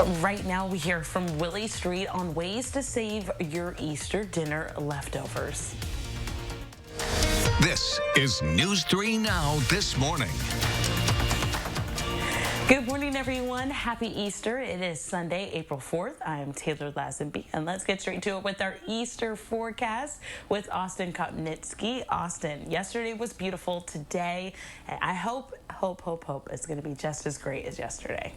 Right now, we hear from Willie Street on ways to save your Easter dinner leftovers. This is News 3 Now this morning. Good morning, everyone. Happy Easter. It is Sunday, April 4th. I'm Taylor Lazenby, and let's get straight to it with our Easter forecast with Austin Kopnitzki. Austin, yesterday was beautiful. Today, I hope it's going to be just as great as yesterday.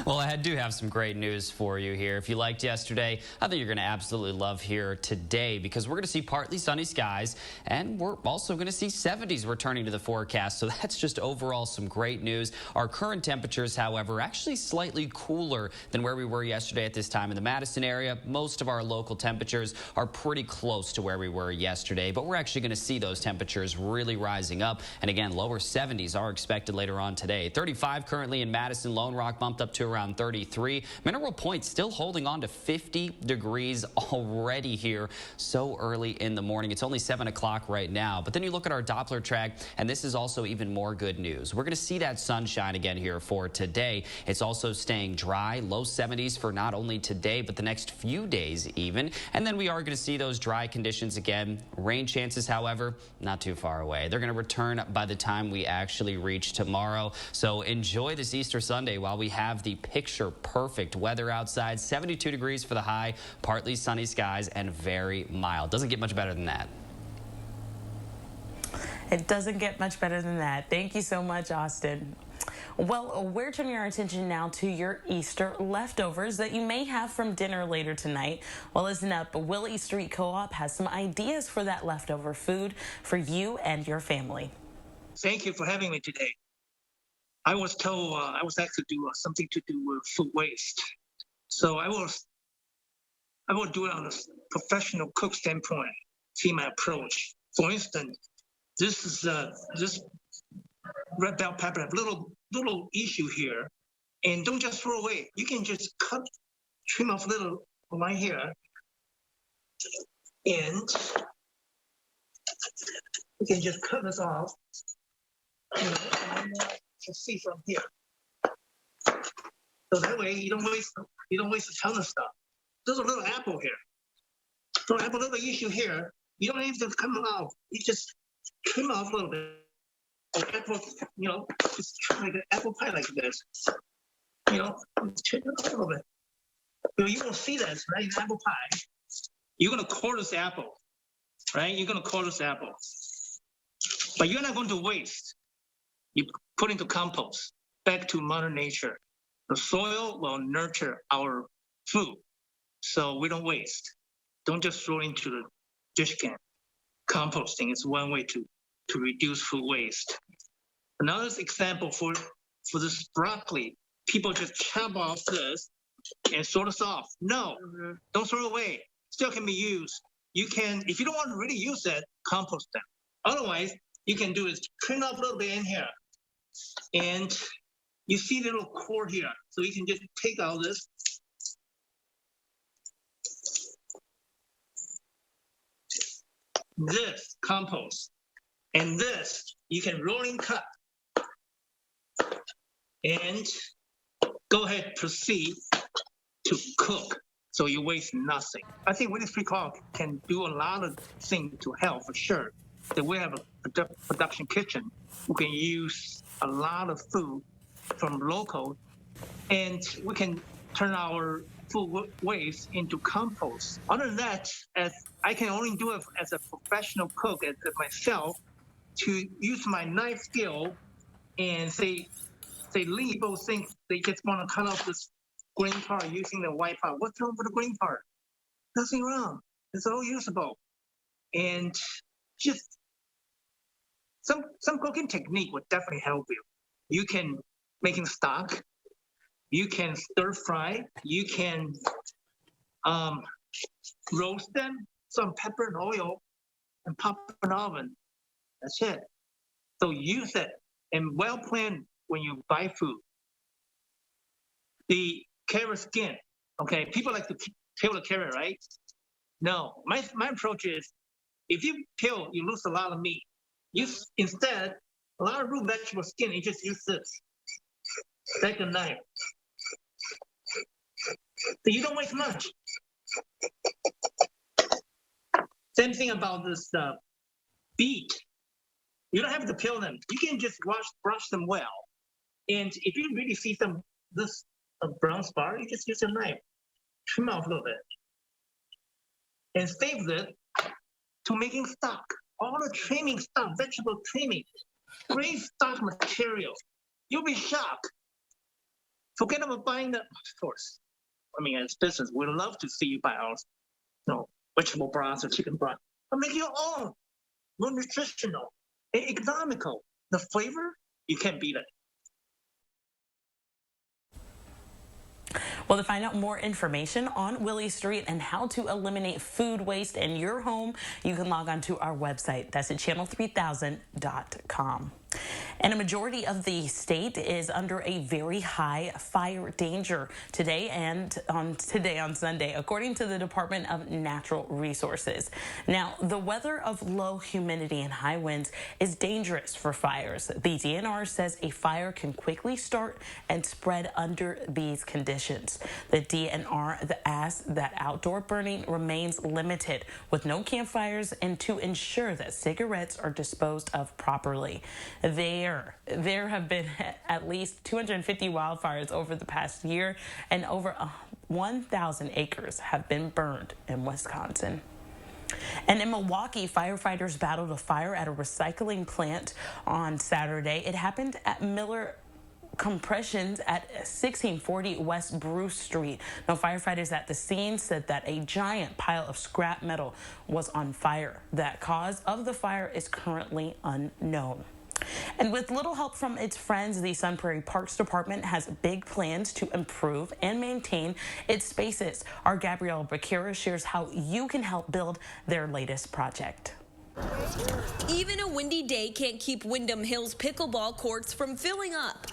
Well, I do have some great news for you here. If you liked yesterday, I think you're going to absolutely love here today because we're going to see partly sunny skies and we're also going to see 70s returning to the forecast. So that's just overall some great news. Our current temperatures, however, are actually slightly cooler than where we were yesterday at this time in the Madison area. Most of our local temperatures are pretty close to where we were yesterday, but we're actually going to see those temperatures really rising up. And again, lower 70s are expected later on today. 35 currently in Madison. Lone Rock bumped up to around 33. Mineral Point still holding on to 50 degrees already here so early in the morning. It's only 7 o'clock right now. But then you look at our Doppler track, and this is also even more good news. We're going to see that sunshine again here for today. It's also staying dry, low 70s for not only today, but the next few days even. And then we are going to see those dry conditions again. Rain chances, however, not too far away. They're going to return by the time we actually reach tomorrow. So enjoy this Easter Sunday while we have the picture perfect weather outside. 72 degrees for the high, partly sunny skies, and very mild. Doesn't get much better than that. It doesn't get much better than that. Thank you so much, Austin. Well, we're turning our attention now to your Easter leftovers that you may have from dinner later tonight. Well, listen up. Willie Street Co-op has some ideas for that leftover food for you and your family. Thank you for having me today. I was told I was asked to do something to do with food waste. So I will do it on a professional cook standpoint, see my approach. For instance, this is this red bell pepper have little issue here, and don't just throw away. You can just trim off little line here, and you can just cut this off. You see from here. So that way you don't waste a ton of stuff. There's a little apple here. So I have a little issue here. You don't have to come off. You just trim off a little bit. Like apple, just like an apple pie like this. Trim it off a little bit. You won't see this, right? In apple pie. You're gonna core this apple, right? You're gonna core this apple. But you're not going to waste. You put into compost, back to Mother Nature. The soil will nurture our food, so we don't waste. Don't just throw into the dish can. Composting is one way to reduce food waste. Another example for this broccoli, people just chop off this and throw this off. No, Don't throw it away. Still can be used. You can, if you don't want to really use it, compost them. Otherwise, you can do is trim up a little bit in here. And you see the little core here. So you can just take out this. This compost. And this you can rolling cut. And go ahead, proceed to cook. So you waste nothing. I think Willie Street Co-op can do a lot of things to help for sure. That we have a production kitchen. We can use a lot of food from local, and we can turn our food waste into compost. Other than that, as I can only do it as a professional cook, as myself, to use my knife skill and say people think they just want to cut off this green part using the white part. What's wrong with the green part? Nothing wrong. It's all usable. And just some cooking technique would definitely help you. You can making stock, you can stir fry, you can roast them, some pepper and oil, and pop in the oven. That's it. So use it and well plan when you buy food. The carrot skin, okay? People like to peel the carrot, right? No, my approach is, if you peel, you lose a lot of meat. Instead, a lot of root vegetable skin, you just use this. Take a knife, You don't waste much. Same thing about this beet. You don't have to peel them. You can just brush them well. And if you really see this brown spot, you just use a knife, trim off a little bit, and save it to making stock. All the trimming stuff, vegetable trimming, great stock material. You'll be shocked. Forget about buying the, of course. I mean, as business, we'd love to see you buy our, vegetable broth or chicken broth, but make your own, more nutritional, economical. The flavor, you can't beat it. Well, to find out more information on Willie Street and how to eliminate food waste in your home, you can log on to our website. That's at channel3000.com. And a majority of the state is under a very high fire danger today on Sunday, according to the Department of Natural Resources. Now, the weather of low humidity and high winds is dangerous for fires. The DNR says a fire can quickly start and spread under these conditions. The DNR asks that outdoor burning remains limited with no campfires and to ensure that cigarettes are disposed of properly. There have been at least 250 wildfires over the past year, and over 1,000 acres have been burned in Wisconsin. And in Milwaukee, firefighters battled a fire at a recycling plant on Saturday. It happened at Miller Compressions at 1640 West Bruce Street. Now, firefighters at the scene said that a giant pile of scrap metal was on fire. The cause of the fire is currently unknown. And with little help from its friends, the Sun Prairie Parks Department has big plans to improve and maintain its spaces. Our Gabrielle Becerra shares how you can help build their latest project. Even a windy day can't keep Windham Hills pickleball courts from filling up.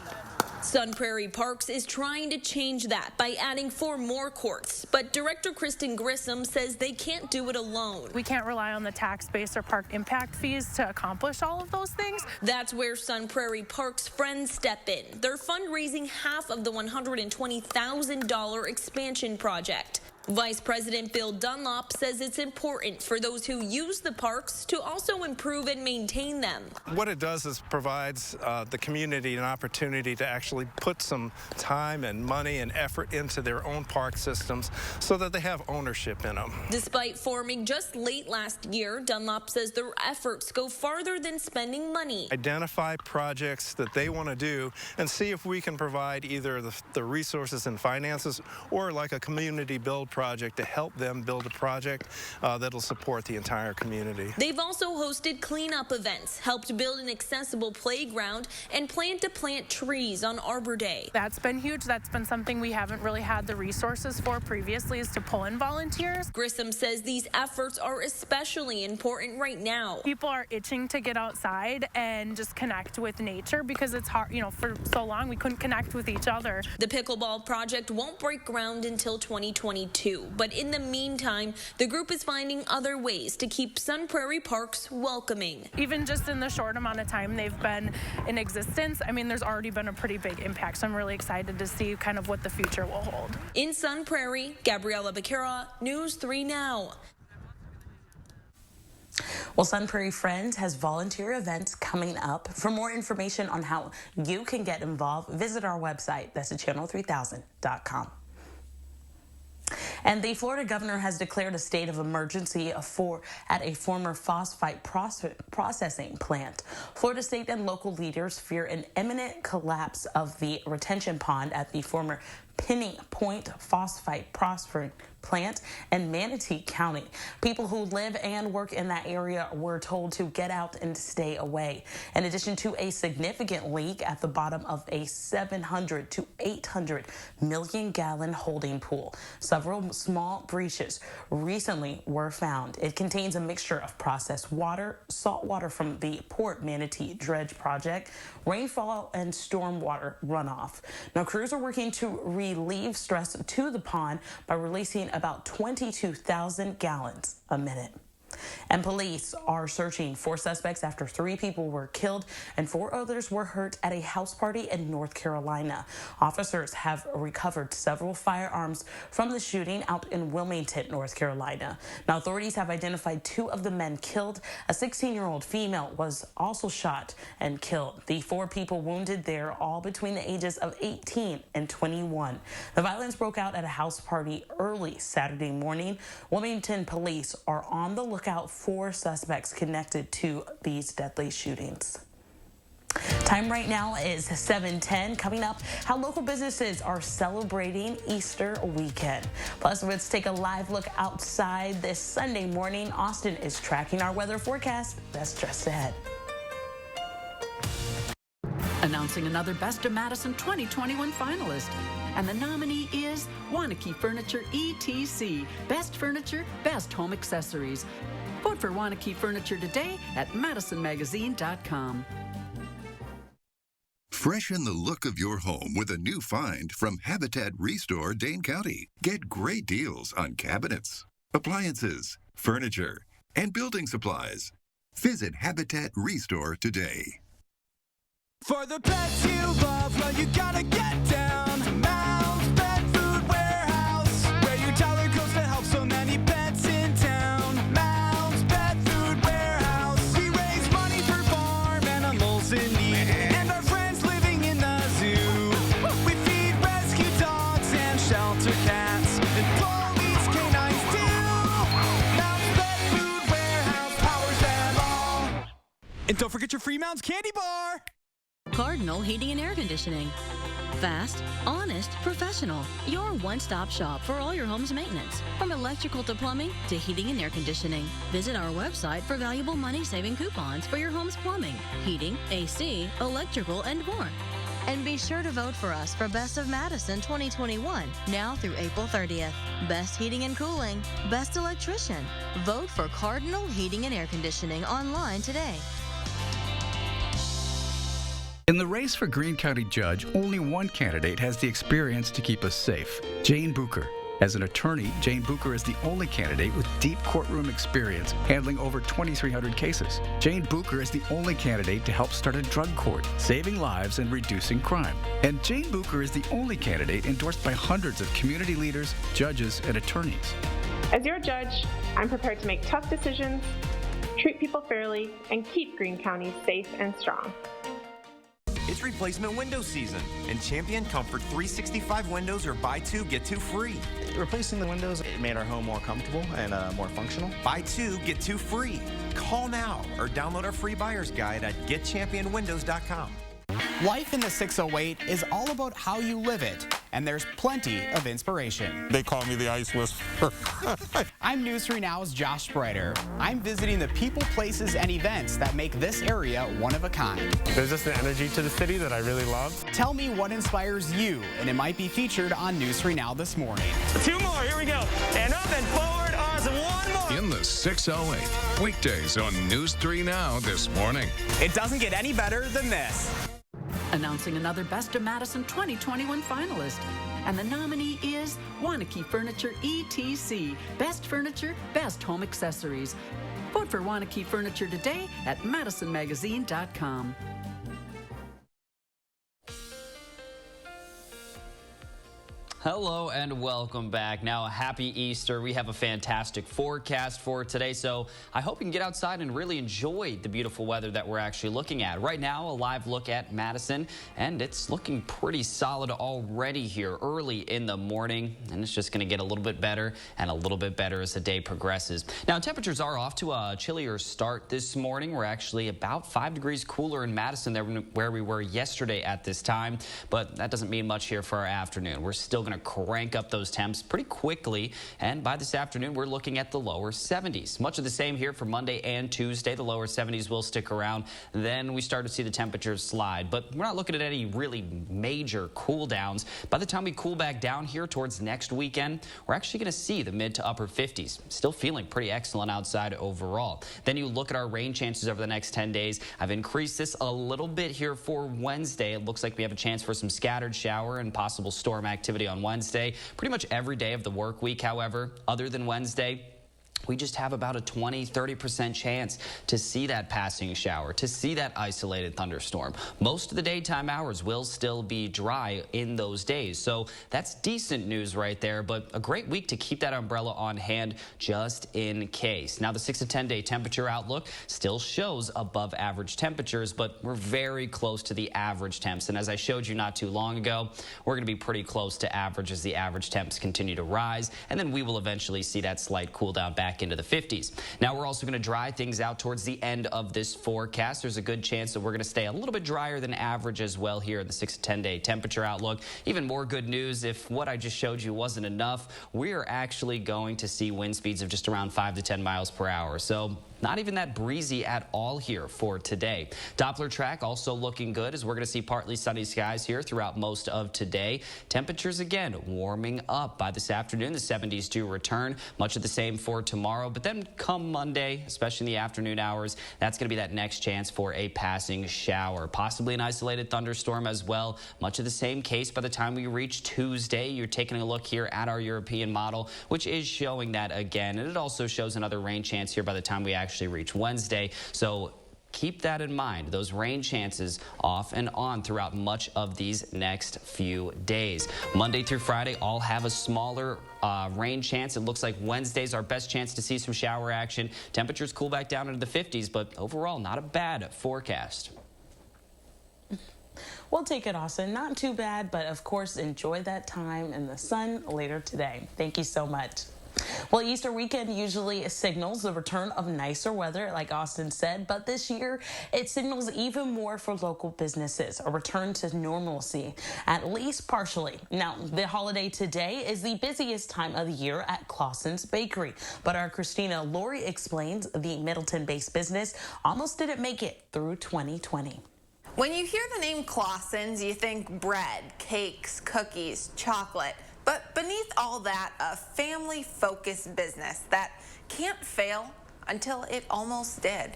Sun Prairie Parks is trying to change that by adding 4 more courts, but Director Kristen Grissom says they can't do it alone. We can't rely on the tax base or park impact fees to accomplish all of those things. That's where Sun Prairie Parks friends step in. They're fundraising half of the $120,000 expansion project. Vice President Bill Dunlop says it's important for those who use the parks to also improve and maintain them. What it does is provides the community an opportunity to actually put some time and money and effort into their own park systems so that they have ownership in them. Despite forming just late last year, Dunlop says their efforts go farther than spending money. Identify projects that they want to do and see if we can provide either the resources and finances or like a community build project to help them build a project that'll support the entire community. They've also hosted cleanup events, helped build an accessible playground, and plan to plant trees on Arbor Day. That's been huge. That's been something we haven't really had the resources for previously, is to pull in volunteers. Grissom says these efforts are especially important right now. People are itching to get outside and just connect with nature because it's hard, for so long we couldn't connect with each other. The pickleball project won't break ground until 2022. But in the meantime, the group is finding other ways to keep Sun Prairie Parks welcoming. Even just in the short amount of time they've been in existence, there's already been a pretty big impact. So I'm really excited to see kind of what the future will hold. In Sun Prairie, Gabriella Becerra, News 3 Now. Well, Sun Prairie Friends has volunteer events coming up. For more information on how you can get involved, visit our website. That's at channel3000.com. And the Florida governor has declared a state of emergency at a former phosphate processing plant. Florida state and local leaders fear an imminent collapse of the retention pond at the former Penny Point phosphate processing plant in Manatee County. People who live and work in that area were told to get out and stay away. In addition to a significant leak at the bottom of a 700 to 800 million gallon holding pool, several small breaches recently were found. It contains a mixture of processed water, salt water from the Port Manatee Dredge Project, rainfall, and stormwater runoff. Now, crews are working to relieve stress to the pond by releasing about 22,000 gallons a minute. And police are searching for suspects after 3 people were killed and 4 others were hurt at a house party in North Carolina. Officers have recovered several firearms from the shooting out in Wilmington, North Carolina. Now, authorities have identified 2 of the men killed. A 16-year-old female was also shot and killed. The 4 people wounded there, all between the ages of 18 and 21. The violence broke out at a house party early Saturday morning. Wilmington police are on the lookout for suspects connected to these deadly shootings. Time right now is 7:10. Coming up, how local businesses are celebrating Easter weekend. Plus, let's take a live look outside this Sunday morning. Austin is tracking our weather forecast. That's just ahead. Announcing another Best of Madison 2021 finalist. And the nominee is Wanakee Furniture ETC. Best Furniture, Best Home Accessories. Vote for Wanakee Furniture today at MadisonMagazine.com. Freshen the look of your home with a new find from Habitat Restore Dane County. Get great deals on cabinets, appliances, furniture, and building supplies. Visit Habitat Restore today. For the pets you love, well, you gotta get down to Mouse Pet Food Warehouse, where your Tyler goes to help so many pets in town. Mouse Pet Food Warehouse. We raise money for farm animals in need, and our friends living in the zoo. We feed rescue dogs and shelter cats, and police canines too. Mouse Pet Food Warehouse powers them all. And don't forget your free Mounds candy bar. Cardinal Heating and Air Conditioning. Fast, honest, professional. Your one-stop shop for all your home's maintenance. From electrical to plumbing to heating and air conditioning. Visit our website for valuable money-saving coupons for your home's plumbing, heating, AC, electrical, and more. And be sure to vote for us for Best of Madison 2021, now through April 30th. Best Heating and Cooling, Best Electrician. Vote for Cardinal Heating and Air Conditioning online today. In the race for Greene County Judge, only one candidate has the experience to keep us safe, Jane Bucher. As an attorney, Jane Bucher is the only candidate with deep courtroom experience handling over 2,300 cases. Jane Bucher is the only candidate to help start a drug court, saving lives and reducing crime. And Jane Bucher is the only candidate endorsed by hundreds of community leaders, judges, and attorneys. As your judge, I'm prepared to make tough decisions, treat people fairly, and keep Greene County safe and strong. It's replacement window season, and Champion Comfort 365 windows are buy 2, get 2 free. Replacing the windows, it made our home more comfortable and more functional. Buy 2, get 2 free. Call now or download our free buyer's guide at getchampionwindows.com. Life in the 608 is all about how you live it, and there's plenty of inspiration. They call me the Ice Whisperer. I'm News 3 Now's Josh Spreiter. I'm visiting the people, places, and events that make this area one of a kind. There's just an energy to the city that I really love. Tell me what inspires you, and it might be featured on News 3 Now this morning. 2 more, here we go. And up and forward, awesome, 1 more. In the 608, weekdays on News 3 Now this morning. It doesn't get any better than this. Announcing another Best of Madison 2021 finalist. And the nominee is Wanakee Furniture ETC. Best Furniture, Best Home Accessories. Vote for Wanakee Furniture today at MadisonMagazine.com. Hello and welcome back. Now, happy Easter. We have a fantastic forecast for today, so I hope you can get outside and really enjoy the beautiful weather that we're actually looking at. Right now, a live look at Madison, and it's looking pretty solid already here early in the morning, and it's just going to get a little bit better and a little bit better as the day progresses. Now, temperatures are off to a chillier start this morning. We're actually about 5 degrees cooler in Madison than where we were yesterday at this time, but that doesn't mean much here for our afternoon. We're still going to crank up those temps pretty quickly, and by this afternoon we're looking at the lower 70s. Much of the same here for Monday and Tuesday. The lower 70s will stick around. Then we start to see the temperatures slide, but we're not looking at any really major cool downs. By the time we cool back down here towards next weekend, we're actually going to see the mid to upper 50s. Still feeling pretty excellent outside overall. Then you look at our rain chances over the next 10 days. I've increased this a little bit here for Wednesday. It looks like we have a chance for some scattered shower and possible storm activity on Wednesday. Pretty much every day of the work week, however, other than Wednesday, we just have about a 20-30% chance to see that passing shower, to see that isolated thunderstorm. Most of the daytime hours will still be dry in those days. So that's decent news right there, but a great week to keep that umbrella on hand just in case. Now, the 6 to 10 day temperature outlook still shows above average temperatures, but we're very close to the average temps. And as I showed you not too long ago, we're going to be pretty close to average as the average temps continue to rise. And then we will eventually see that slight cool down back into the 50s. Now, we're also going to dry things out towards the end of this forecast. There's a good chance that we're going to stay a little bit drier than average as well here in the 6 to 10 day temperature outlook. Even more good news, if what I just showed you wasn't enough, we're actually going to see wind speeds of just around 5 to 10 miles per hour. So not even that breezy at all here for today. Doppler track also looking good as we're going to see partly sunny skies here throughout most of today. Temperatures again warming up by this afternoon. The 70s do return. Much of the same for tomorrow. But then come Monday, especially in the afternoon hours, that's going to be that next chance for a passing shower. Possibly an isolated thunderstorm as well. Much of the same case by the time we reach Tuesday. You're taking a look here at our European model, which is showing that again. And it also shows another rain chance here by the time we actually reach Wednesday. So keep that in mind. Those rain chances off and on throughout much of these next few days. Monday through Friday all have a smaller rain chance. It looks like Wednesday's our best chance to see some shower action. Temperatures cool back down into the 50s, but overall not a bad forecast. We'll take it, Austin. Not too bad, but of course enjoy that time in the sun later today. Thank you so much. Well, Easter weekend usually signals the return of nicer weather, like Austin said, but this year it signals even more for local businesses, a return to normalcy, at least partially. Now, the holiday today is the busiest time of the year at Clausen's Bakery, but our Christina Laurie explains the Middleton-based business almost didn't make it through 2020. When you hear the name Clausen's, you think bread, cakes, cookies, chocolate. But beneath all that, a family-focused business that can't fail until it almost did.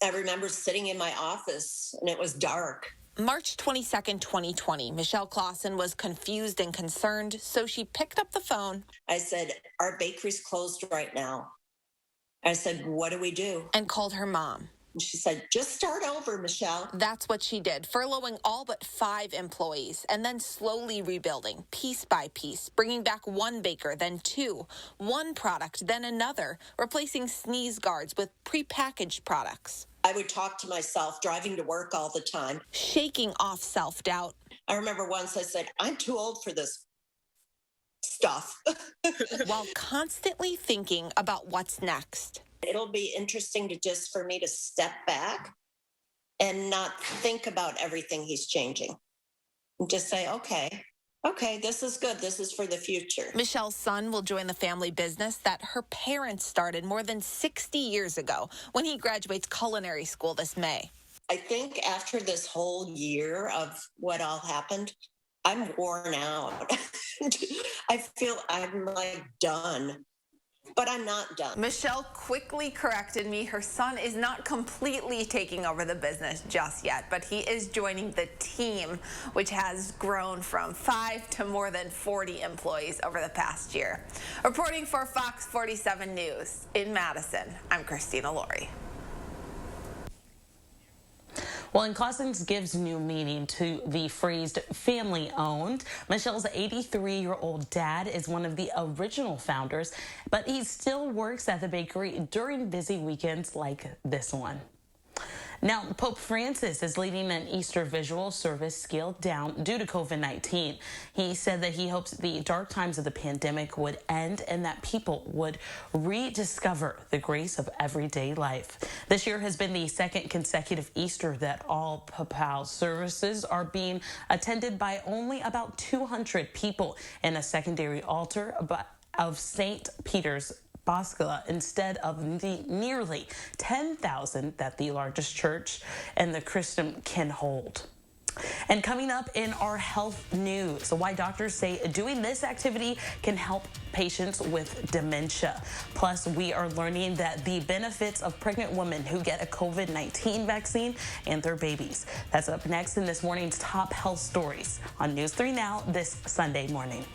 I remember sitting in my office and it was dark. March 22nd, 2020, Michelle Clausen was confused and concerned, so she picked up the phone. I said, our bakery's closed right now. I said, what do we do? And called her mom. She said, just start over, Michelle. That's what she did, furloughing all but 5 employees and then slowly rebuilding piece by piece, bringing back 1 baker, then 2, 1 product, then another, replacing sneeze guards with prepackaged products. I would talk to myself driving to work all the time, shaking off self-doubt. I remember once I said, I'm too old for this stuff. While constantly thinking about what's next. It'll be interesting for me to step back and not think about everything he's changing. And just say, okay, this is good. This is for the future. Michelle's son will join the family business that her parents started more than 60 years ago when he graduates culinary school this May. I think after this whole year of what all happened, I'm worn out. I feel I'm like done. But I'm not done. Michelle quickly corrected me. Her son is not completely taking over the business just yet, but he is joining the team, which has grown from 5 to more than 40 employees over the past year. Reporting for Fox 47 News in Madison, I'm Christina Laurie. Well, and Clausen's gives new meaning to the phrase family-owned. Michelle's 83-year-old dad is one of the original founders, but he still works at the bakery during busy weekends like this one. Now, Pope Francis is leading an Easter visual service scaled down due to COVID-19. He said that he hopes the dark times of the pandemic would end and that people would rediscover the grace of everyday life. This year has been the second consecutive Easter that all papal services are being attended by only about 200 people in a secondary altar of St. Peter's Basilica instead of the nearly 10,000 that the largest church in the Christendom can hold. And coming up in our health news, why doctors say doing this activity can help patients with dementia. Plus, we are learning that the benefits of pregnant women who get a COVID-19 vaccine and their babies. That's up next in this morning's top health stories on News 3 Now this Sunday morning.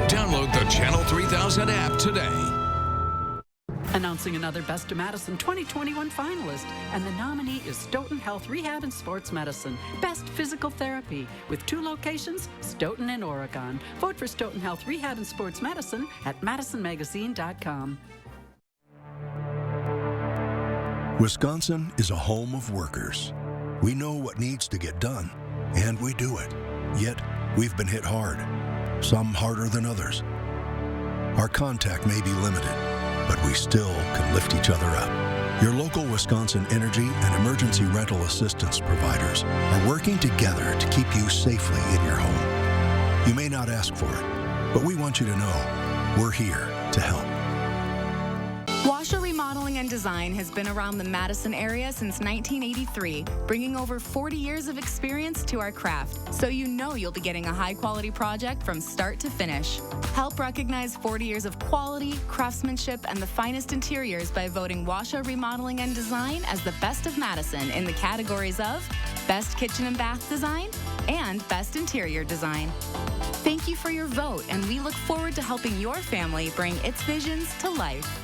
Download the Channel 3 3000 app today. Announcing another Best of Madison 2021 finalist, and the nominee is Stoughton Health Rehab and Sports Medicine, Best Physical Therapy, with 2 locations, Stoughton and Oregon. Vote for Stoughton Health Rehab and Sports Medicine at madisonmagazine.com. Wisconsin is a home of workers. We know what needs to get done, and we do it. Yet, we've been hit hard, some harder than others. Our contact may be limited, but we still can lift each other up. Your local Wisconsin energy and emergency rental assistance providers are working together to keep you safely in your home. You may not ask for it, but we want you to know we're here to help. Washer Remodeling and Design has been around the Madison area since 1983, bringing over 40 years of experience to our craft, so you know you'll be getting a high-quality project from start to finish. Help recognize 40 years of quality, craftsmanship, and the finest interiors by voting Washer Remodeling and Design as the best of Madison in the categories of Best Kitchen and Bath Design and Best Interior Design. Thank you for your vote, and we look forward to helping your family bring its visions to life.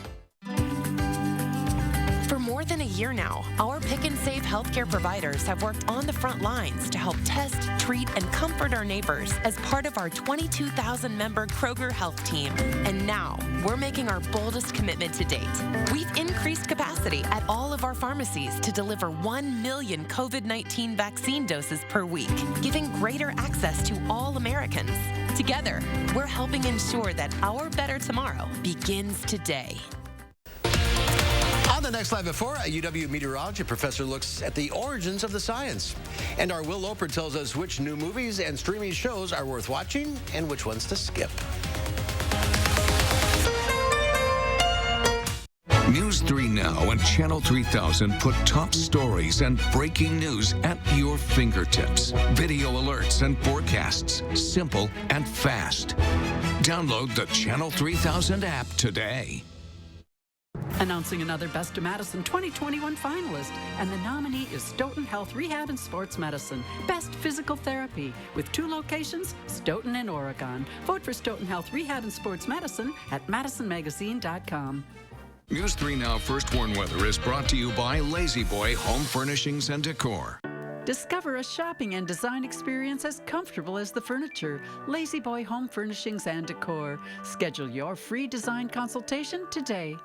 For more than a year now, our Pick and Save healthcare providers have worked on the front lines to help test, treat, and comfort our neighbors as part of our 22,000-member Kroger Health Team. And now, we're making our boldest commitment to date. We've increased capacity at all of our pharmacies to deliver 1 million COVID-19 vaccine doses per week, giving greater access to all Americans. Together, we're helping ensure that our better tomorrow begins today. On the next Live at 4, a UW meteorology professor looks at the origins of the science. And our Will Loper tells us which new movies and streaming shows are worth watching and which ones to skip. News 3 Now and Channel 3000 put top stories and breaking news at your fingertips. Video alerts and forecasts, simple and fast. Download the Channel 3000 app today. Announcing another Best of Madison 2021 finalist, and the nominee is Stoughton Health Rehab and Sports Medicine, Best Physical Therapy, with 2 locations, Stoughton and Oregon. Vote for Stoughton Health Rehab and Sports Medicine at madisonmagazine.com. News 3 Now First Warn Weather is brought to you by Lazy Boy Home Furnishings and Decor. Discover a shopping and design experience as comfortable as the furniture. Lazy Boy Home Furnishings and Decor. Schedule your free design consultation today.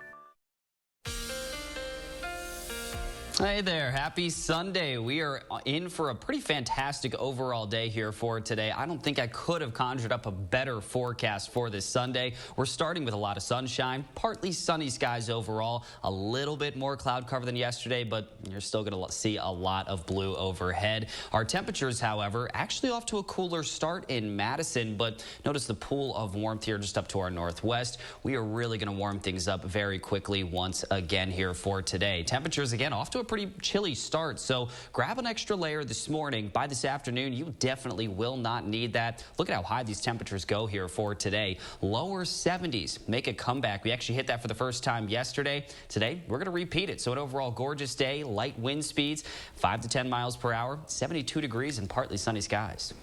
Hey there, happy Sunday. We are in for a pretty fantastic overall day here for today. I don't think I could have conjured up a better forecast for this Sunday. We're starting with a lot of sunshine, partly sunny skies overall, a little bit more cloud cover than yesterday, but you're still going to see a lot of blue overhead. Our temperatures, however, actually off to a cooler start in Madison, but notice the pool of warmth here just up to our northwest. We are really going to warm things up very quickly once again here for today. Temperatures again off to a pretty chilly start, so grab an extra layer this morning. By this afternoon, you definitely will not need that. Look at how high these temperatures go here for today. Lower 70s make a comeback. We actually hit that for the first time yesterday. Today, we're going to repeat it. So an overall gorgeous day, light wind speeds, 5 to 10 miles per hour, 72 degrees and partly sunny skies.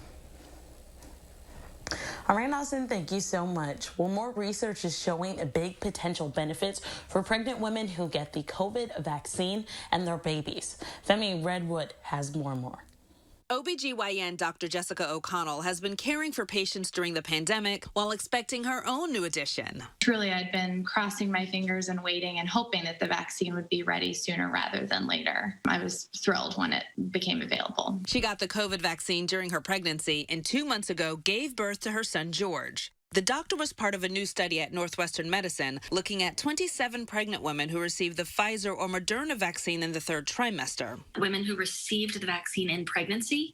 All right, Austin, thank you so much. Well, more research is showing big potential benefits for pregnant women who get the COVID vaccine and their babies. Femi Redwood has more. OBGYN Dr. Jessica O'Connell has been caring for patients during the pandemic while expecting her own new addition. Truly, I'd been crossing my fingers and waiting and hoping that the vaccine would be ready sooner rather than later. I was thrilled when it became available. She got the COVID vaccine during her pregnancy and 2 months ago gave birth to her son, George. The doctor was part of a new study at Northwestern Medicine looking at 27 pregnant women who received the Pfizer or Moderna vaccine in the 3rd trimester. Women who received the vaccine in pregnancy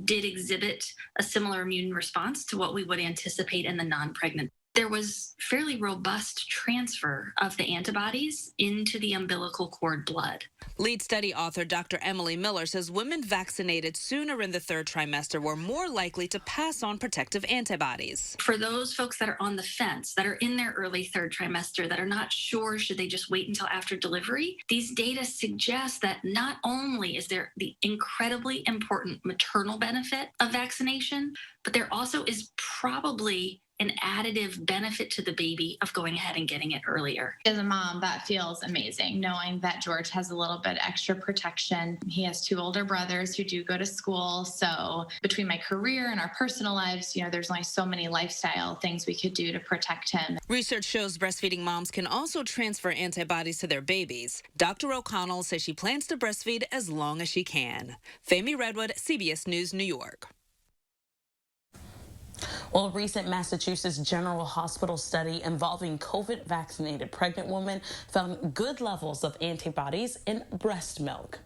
did exhibit a similar immune response to what we would anticipate in the non-pregnant. There was fairly robust transfer of the antibodies into the umbilical cord blood. Lead study author Dr. Emily Miller says women vaccinated sooner in the 3rd trimester were more likely to pass on protective antibodies. For those folks that are on the fence, that are in their early 3rd trimester, that are not sure should they just wait until after delivery, these data suggest that not only is there the incredibly important maternal benefit of vaccination, but there also is probably an additive benefit to the baby of going ahead and getting it earlier. As a mom, that feels amazing, knowing that George has a little bit extra protection. He has 2 older brothers who do go to school. So between my career and our personal lives, there's only so many lifestyle things we could do to protect him. Research shows breastfeeding moms can also transfer antibodies to their babies. Dr. O'Connell says she plans to breastfeed as long as she can. Femi Redwood, CBS News, New York. Well, a recent Massachusetts General Hospital study involving COVID-vaccinated pregnant women found good levels of antibodies in breast milk.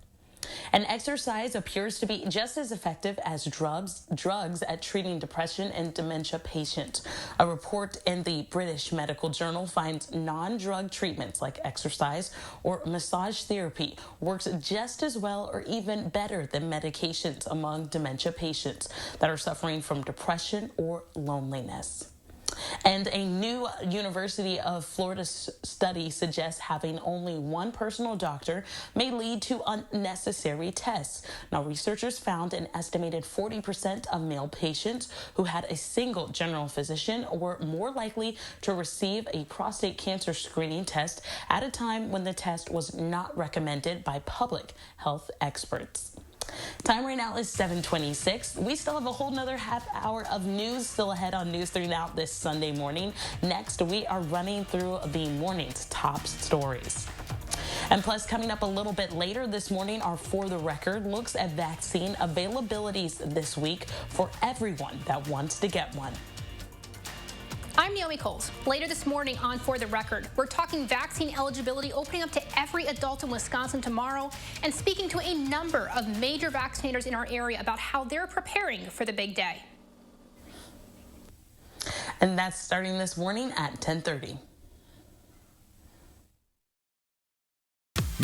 And exercise appears to be just as effective as drugs at treating depression and dementia patients. A report in the British Medical Journal finds non-drug treatments like exercise or massage therapy works just as well or even better than medications among dementia patients that are suffering from depression or loneliness. And a new University of Florida study suggests having only one personal doctor may lead to unnecessary tests. Now, researchers found an estimated 40% of male patients who had a single general physician were more likely to receive a prostate cancer screening test at a time when the test was not recommended by public health experts. Time right now is 7:26. We still have a whole nother half hour of news still ahead on News 3 Now this Sunday morning. Next, we are running through the morning's top stories. And plus, coming up a little bit later this morning, our For the Record looks at vaccine availabilities this week for everyone that wants to get one. I'm Naomi Coles. Later this morning on For the Record, we're talking vaccine eligibility opening up to every adult in Wisconsin tomorrow and speaking to a number of major vaccinators in our area about how they're preparing for the big day. And that's starting this morning at 10:30.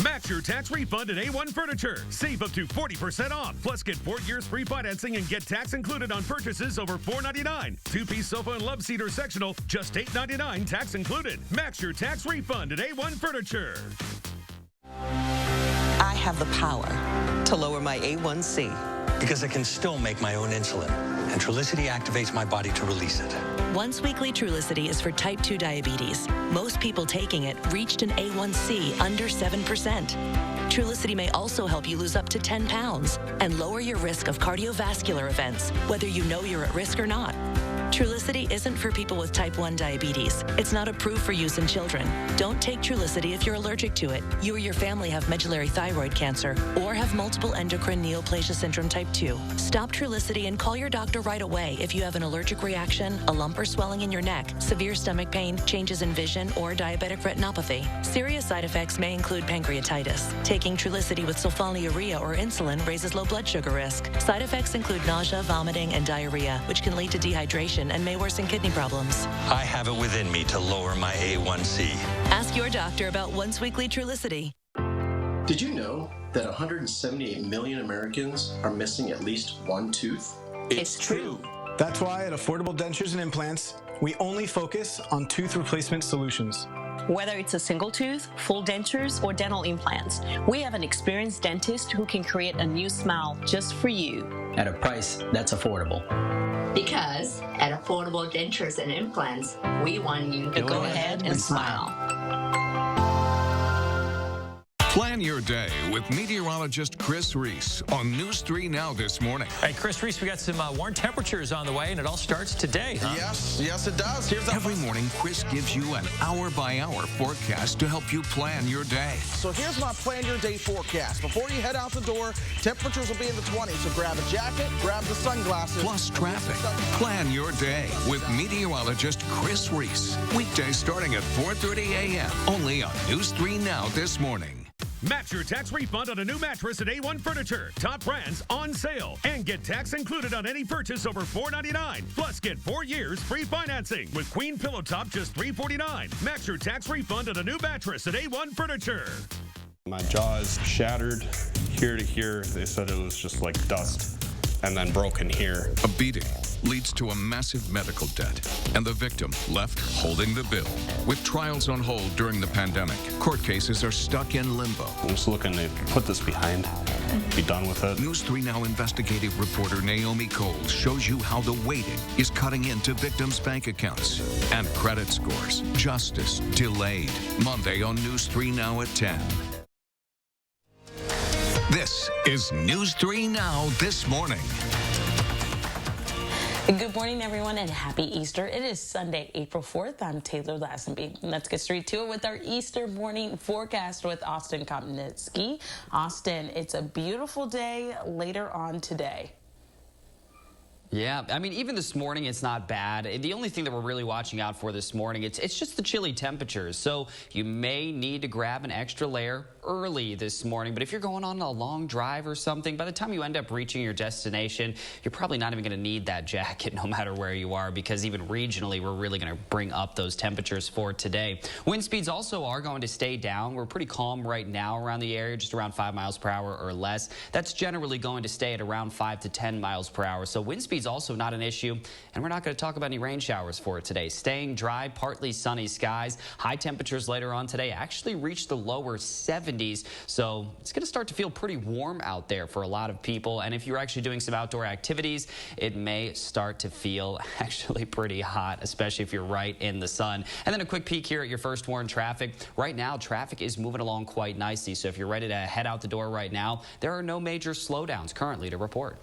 Match your tax refund at A1 Furniture. Save up to 40% off. Plus, get 4 years free financing and get tax included on purchases over $499. 2-piece sofa and love seat or sectional, just $899, tax included. Match your tax refund at A1 Furniture. I have the power to lower my A1C. Because I can still make my own insulin, and Trulicity activates my body to release it. Once weekly Trulicity is for type 2 diabetes. Most people taking it reached an A1C under 7%. Trulicity may also help you lose up to 10 pounds and lower your risk of cardiovascular events, whether you know you're at risk or not. Trulicity isn't for people with type 1 diabetes. It's not approved for use in children. Don't take Trulicity if you're allergic to it, you or your family have medullary thyroid cancer, or have multiple endocrine neoplasia syndrome type 2. Stop Trulicity and call your doctor right away if you have an allergic reaction, a lump or swelling in your neck, severe stomach pain, changes in vision, or diabetic retinopathy. Serious side effects may include pancreatitis. Taking Trulicity with sulfonylurea or insulin raises low blood sugar risk. Side effects include nausea, vomiting, and diarrhea, which can lead to dehydration and may worsen kidney problems. I have it within me to lower my A1C. Ask your doctor about once weekly Trulicity. Did you know that 178 million Americans are missing at least one tooth? It's true. That's why at Affordable Dentures and Implants, we only focus on tooth replacement solutions. Whether it's a single tooth, full dentures, or dental implants, we have an experienced dentist who can create a new smile just for you. At a price that's affordable. Because at Affordable Dentures and Implants, we want you to go ahead and smile. Plan your day with meteorologist Chris Reese on News 3 Now this morning. Hey, Chris Reese, we got some warm temperatures on the way, and it all starts today, huh? Yes, it does. Every morning, Chris gives you an hour-by-hour forecast to help you plan your day. So here's my plan your day forecast. Before you head out the door, temperatures will be in the 20s, so grab a jacket, grab the sunglasses. Plus traffic. Plan your day with meteorologist Chris Reese. Weekdays starting at 4:30 a.m. only on News 3 Now this morning. Match your tax refund on a new mattress at A1 Furniture. Top brands on sale. And get tax included on any purchase over $499. Plus, get 4 years free financing with Queen Pillow Top just $349. Match your tax refund on a new mattress at A1 Furniture. My jaw is shattered here to here. They said it was just like dust, and then broken here. A beating leads to a massive medical debt, and the victim left holding the bill. With trials on hold during the pandemic, court cases are stuck in limbo. I'm just looking to put this behind and be done with it. News 3 Now investigative reporter Naomi Coles shows you how the waiting is cutting into victims' bank accounts and credit scores. Justice delayed. Monday on News 3 Now at 10. This is News 3 Now this morning. Good morning, everyone, and happy Easter. It is Sunday, April 4th. I'm Taylor Lazenby. Let's get straight to it with our Easter morning forecast with Austin Kopnitzki. Austin, it's a beautiful day later on today. Yeah, I mean, even this morning, it's not bad. The only thing that we're really watching out for this morning, it's just the chilly temperatures. So you may need to grab an extra layer early this morning. But if you're going on a long drive or something, by the time you end up reaching your destination, you're probably not even going to need that jacket no matter where you are, because even regionally, we're really going to bring up those temperatures for today. Wind speeds also are going to stay down. We're pretty calm right now around the area, just around 5 miles per hour or less. That's generally going to stay at around 5 to 10 miles per hour. So wind speeds also not an issue, and we're not going to talk about any rain showers for it today. Staying dry, partly sunny skies. High temperatures later on today actually reach the lower 70s, so it's going to start to feel pretty warm out there for a lot of people. And if you're actually doing some outdoor activities, it may start to feel actually pretty hot, especially if you're right in the sun. And then a quick peek here at your first warn traffic. Right now, traffic is moving along quite nicely, so if you're ready to head out the door right now, there are no major slowdowns currently to report.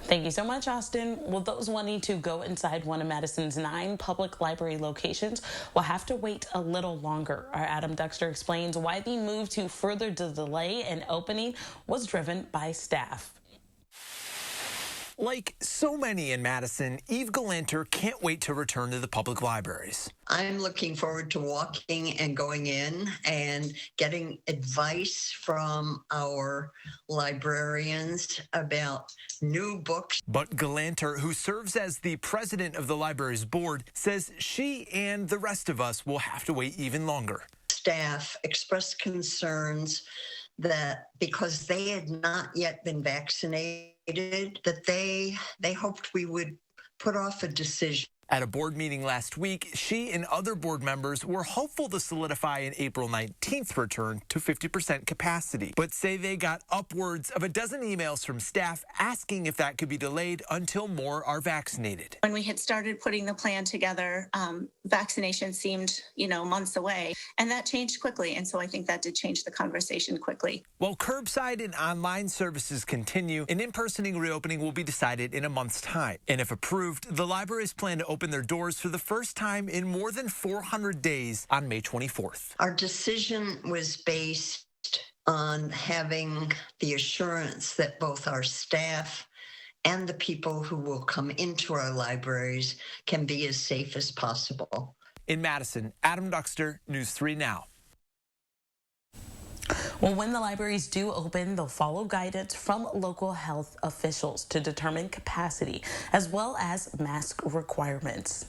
Thank you so much, Austin. Well, those wanting to go inside one of Madison's 9 public library locations will have to wait a little longer. Our Adam Duxter explains why the move to further the delay in opening was driven by staff. Like so many in Madison, Eve Galanter can't wait to return to the public libraries. I'm looking forward to walking and going in and getting advice from our librarians about new books. But Galanter, who serves as the president of the library's board, says she and the rest of us will have to wait even longer. Staff expressed concerns that because they had not yet been vaccinated, that they hoped we would put off a decision. At a board meeting last week, she and other board members were hopeful to solidify an April 19th return to 50% capacity, but say they got upwards of a dozen emails from staff asking if that could be delayed until more are vaccinated. When we had started putting the plan together, vaccination seemed, months away, and that changed quickly. And so I think that did change the conversation quickly. While curbside and online services continue, an in-person reopening will be decided in a month's time. And if approved, the libraries plan to open their doors for the first time in more than 400 days on May 24th. Our decision was based on having the assurance that both our staff and the people who will come into our libraries can be as safe as possible. In Madison, Adam Duxter, News 3 Now. Well, when the libraries do open, they'll follow guidance from local health officials to determine capacity as well as mask requirements.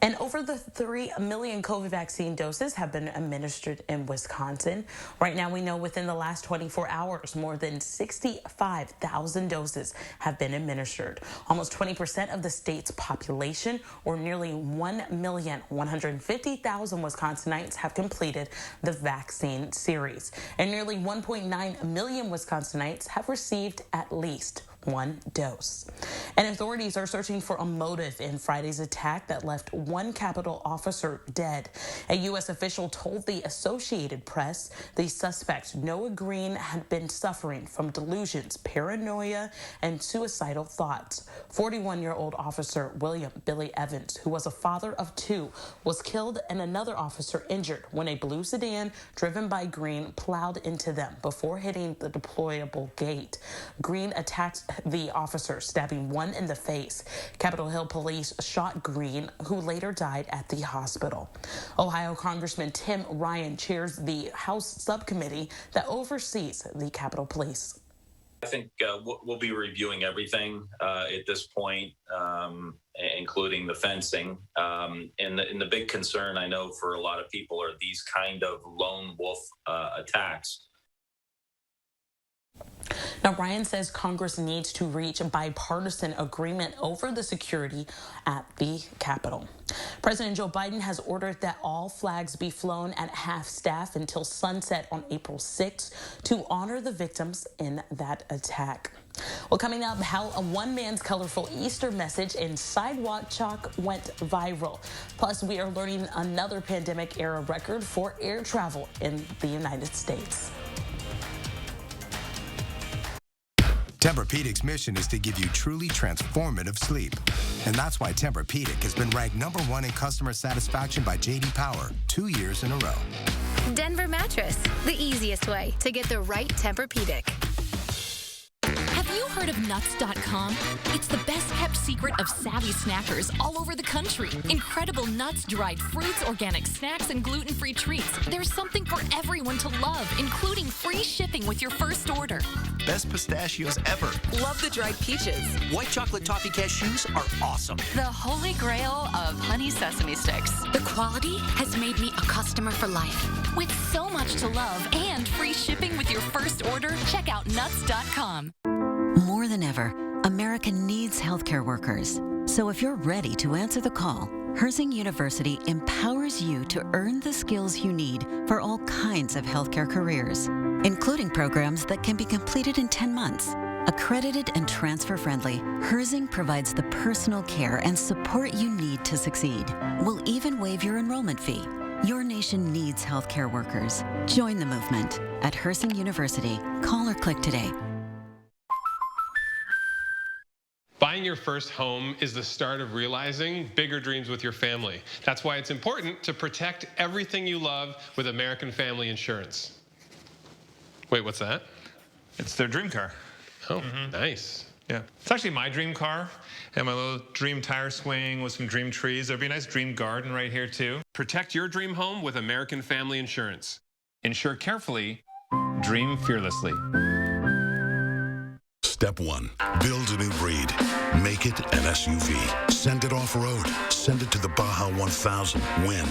And over the 3 million COVID vaccine doses have been administered in Wisconsin. Right now, we know within the last 24 hours, more than 65,000 doses have been administered. Almost 20% of the state's population, or nearly 1,150,000 Wisconsinites, have completed the vaccine series. And nearly 1.9 million Wisconsinites have received at least 1 dose. And authorities are searching for a motive in Friday's attack that left 1 Capitol officer dead. A U.S. official told the Associated Press the suspect, Noah Green, had been suffering from delusions, paranoia, and suicidal thoughts. 41-year-old officer William Billy Evans, who was a father of 2, was killed and another officer injured when a blue sedan driven by Green plowed into them before hitting the deployable gate. Green attacked the officer, stabbing 1 in the face. Capitol Hill police shot Green, who later died at the hospital. Ohio Congressman Tim Ryan chairs the House subcommittee that oversees the Capitol Police. I think we'll be reviewing everything at this point, including the fencing. And the big concern I know for a lot of people are these kind of lone wolf attacks. Now, Ryan says Congress needs to reach a bipartisan agreement over the security at the Capitol. President Joe Biden has ordered that all flags be flown at half-staff until sunset on April 6th to honor the victims in that attack. Well, coming up, how a one man's colorful Easter message in sidewalk chalk went viral. Plus, we are learning another pandemic-era record for air travel in the United States. Tempur-Pedic's mission is to give you truly transformative sleep. And that's why Tempur-Pedic has been ranked #1 in customer satisfaction by J.D. Power 2 years in a row. Denver Mattress, the easiest way to get the right Tempur-Pedic. Have you heard of nuts.com? It's the best kept secret of savvy snackers all over the country. Incredible nuts, dried fruits, organic snacks, and gluten-free treats. There's something for everyone to love, including free shipping with your first order. Best pistachios ever. Love the dried peaches. White chocolate toffee cashews are awesome. The holy grail of honey sesame sticks. The quality has made me a customer for life. With so much to love and free shipping with your first order, check out nuts.com. More than ever, America needs healthcare workers. So if you're ready to answer the call, Herzing University empowers you to earn the skills you need for all kinds of healthcare careers, including programs that can be completed in 10 months. Accredited and transfer-friendly, Herzing provides the personal care and support you need to succeed. We'll even waive your enrollment fee. Your nation needs healthcare workers. Join the movement at Herzing University. Call or click today. Buying your first home is the start of realizing bigger dreams with your family. That's why it's important to protect everything you love with American Family Insurance. Wait, what's that? It's their dream car. Oh, nice. Yeah. It's actually my dream car. And my little dream tire swing with some dream trees. There'll be a nice dream garden right here, too. Protect your dream home with American Family Insurance. Insure carefully, dream fearlessly. Step 1, build a new breed. Make it an SUV. Send it off-road. Send it to the Baja 1000. Win.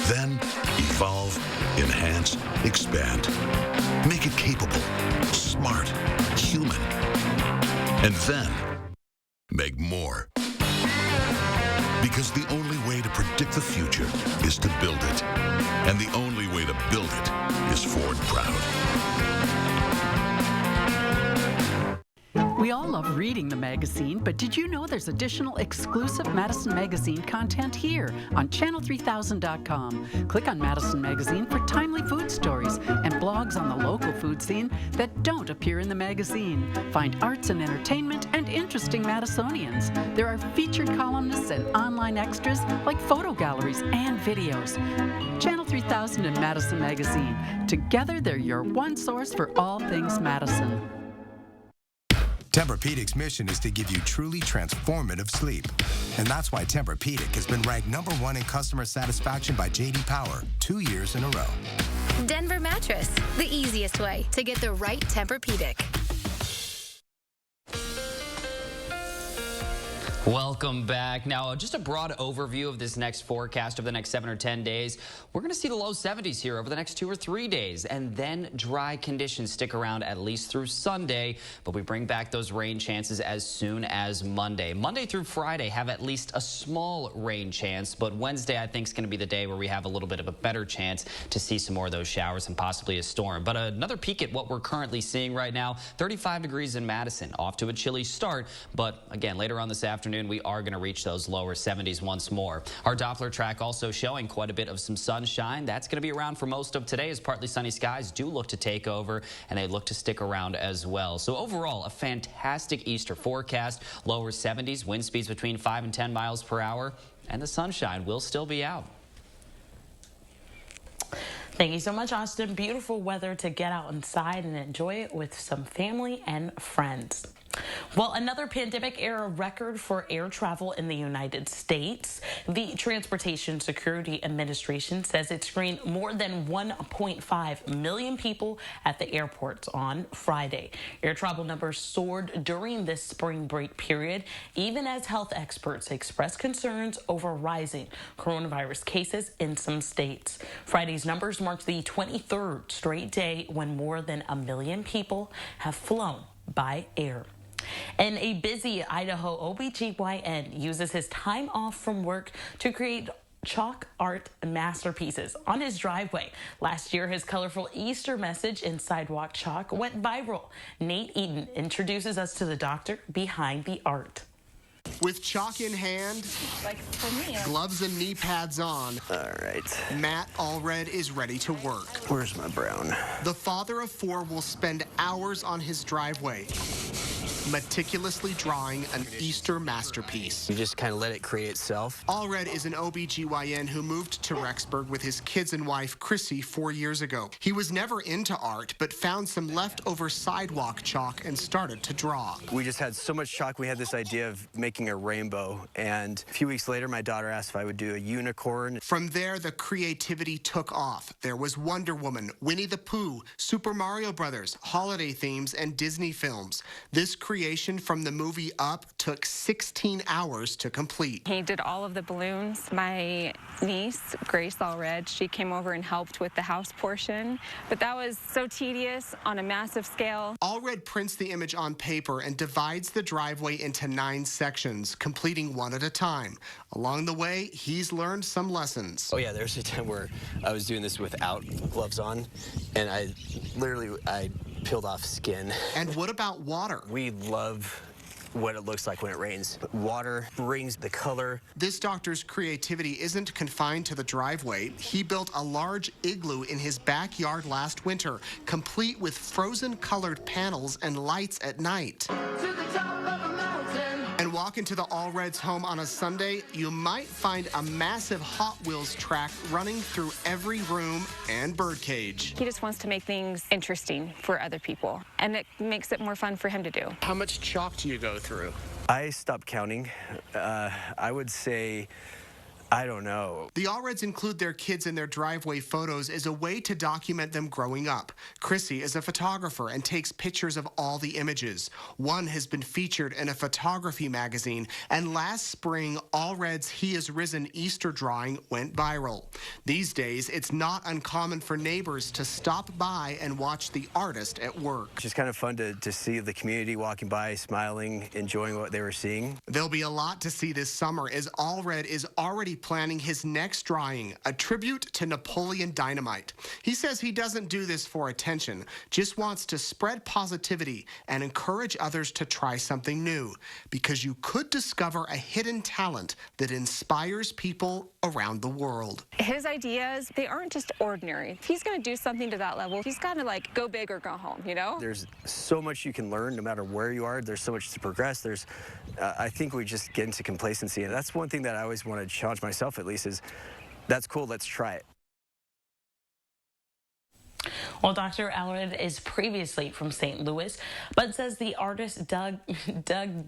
Then, evolve, enhance, expand. Make it capable, smart, human. And then, make more. Because the only way to predict the future is to build it. And the only way to build it is Ford Proud. We all love reading the magazine, but did you know there's additional exclusive Madison Magazine content here on channel3000.com? Click on Madison Magazine for timely food stories and blogs on the local food scene that don't appear in the magazine. Find arts and entertainment and interesting Madisonians. There are featured columnists and online extras like photo galleries and videos. Channel 3000 and Madison Magazine. Together, they're your one source for all things Madison. Tempur-Pedic's mission is to give you truly transformative sleep. And that's why Tempur-Pedic has been ranked #1 in customer satisfaction by J.D. Power 2 years in a row. Denver Mattress, the easiest way to get the right Tempur-Pedic. Welcome back. Now, just a broad overview of this next forecast over the next 7 or 10 days. We're going to see the low 70s here over the next 2 or 3 days, and then dry conditions stick around at least through Sunday, but we bring back those rain chances as soon as Monday. Monday through Friday have at least a small rain chance, but Wednesday I think is going to be the day where we have a little bit of a better chance to see some more of those showers and possibly a storm. But another peek at what we're currently seeing right now, 35 degrees in Madison, off to a chilly start, but again, later on this afternoon, we are going to reach those lower 70s once more. Our Doppler track also showing quite a bit of some sunshine. That's going to be around for most of today as partly sunny skies do look to take over, and they look to stick around as well. So overall, a fantastic Easter forecast. Lower 70s, wind speeds between 5 and 10 miles per hour, and the sunshine will still be out. Thank you so much, Austin. Beautiful weather to get out inside and enjoy it with some family and friends. Well, another pandemic-era record for air travel in the United States. The Transportation Security Administration says it screened more than 1.5 million people at the airports on Friday. Air travel numbers soared during this spring break period, even as health experts expressed concerns over rising coronavirus cases in some states. Friday's numbers marked the 23rd straight day when more than 1 million people have flown by air. And a busy Idaho OBGYN uses his time off from work to create chalk art masterpieces on his driveway. Last year, his colorful Easter message in sidewalk chalk went viral. Nate Eaton introduces us to the doctor behind the art. With chalk in hand, gloves and knee pads on. All right. Matt Allred is ready to work. Where's my brown? The father of 4 will spend hours on his driveway, meticulously drawing an Easter masterpiece. You just kind of let it create itself. Allred is an OBGYN who moved to Rexburg with his kids and wife, Chrissy, 4 years ago. He was never into art, but found some leftover sidewalk chalk and started to draw. We just had so much chalk, we had this idea of making a rainbow. And a few weeks later, my daughter asked if I would do a unicorn. From there, the creativity took off. There was Wonder Woman, Winnie the Pooh, Super Mario Brothers, holiday themes, and Disney films. This creation from the movie Up took 16 hours to complete. He did all of the balloons. My niece, Grace Allred, she came over and helped with the house portion, but that was so tedious on a massive scale. Allred prints the image on paper and divides the driveway into 9 sections, completing one at a time. Along the way, he's learned some lessons. Oh yeah, there's a time where I was doing this without gloves on, and I peeled off skin. And what about water? We love what it looks like when it rains. Water brings the color. This doctor's creativity isn't confined to the driveway. He built a large igloo in his backyard last winter, complete with frozen colored panels and lights at night. And walk into the Allreds' home on a Sunday, you might find a massive Hot Wheels track running through every room and birdcage. He just wants to make things interesting for other people, and it makes it more fun for him to do. How much chalk do you go through? I stopped counting. I would say, I don't know. The Allreds include their kids in their driveway photos as a way to document them growing up. Chrissy is a photographer and takes pictures of all the images. One has been featured in a photography magazine, and last spring, Allred's He Is Risen Easter drawing went viral. These days, it's not uncommon for neighbors to stop by and watch the artist at work. It's just kind of fun to see the community walking by, smiling, enjoying what they were seeing. There'll be a lot to see this summer as Allred is already planning his next drawing, a tribute to Napoleon Dynamite. He says he doesn't do this for attention, just wants to spread positivity and encourage others to try something new, because you could discover a hidden talent that inspires people around the world. His ideas, they aren't just ordinary. If he's going to do something to that level, he's got to like go big or go home, you know? There's so much you can learn no matter where you are. There's so much to progress. I think we just get into complacency, and that's one thing that I always want to challenge myself at least is, that's cool, let's try it. Well, Dr. Allred is previously from St. Louis, but says the artist Doug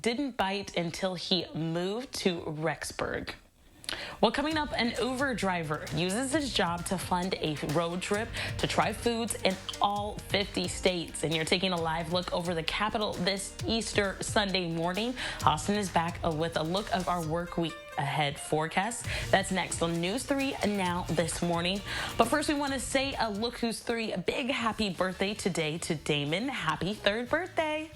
didn't bite until he moved to Rexburg. Well, coming up, an Uber driver uses his job to fund a road trip to try foods in all 50 states. And you're taking a live look over the Capitol this Easter Sunday morning. Austin is back with a look of our work week ahead forecast. That's next on News 3 Now this morning. But first, we want to say a Look Who's 3, a big happy birthday today to Damon. Happy 3rd birthday.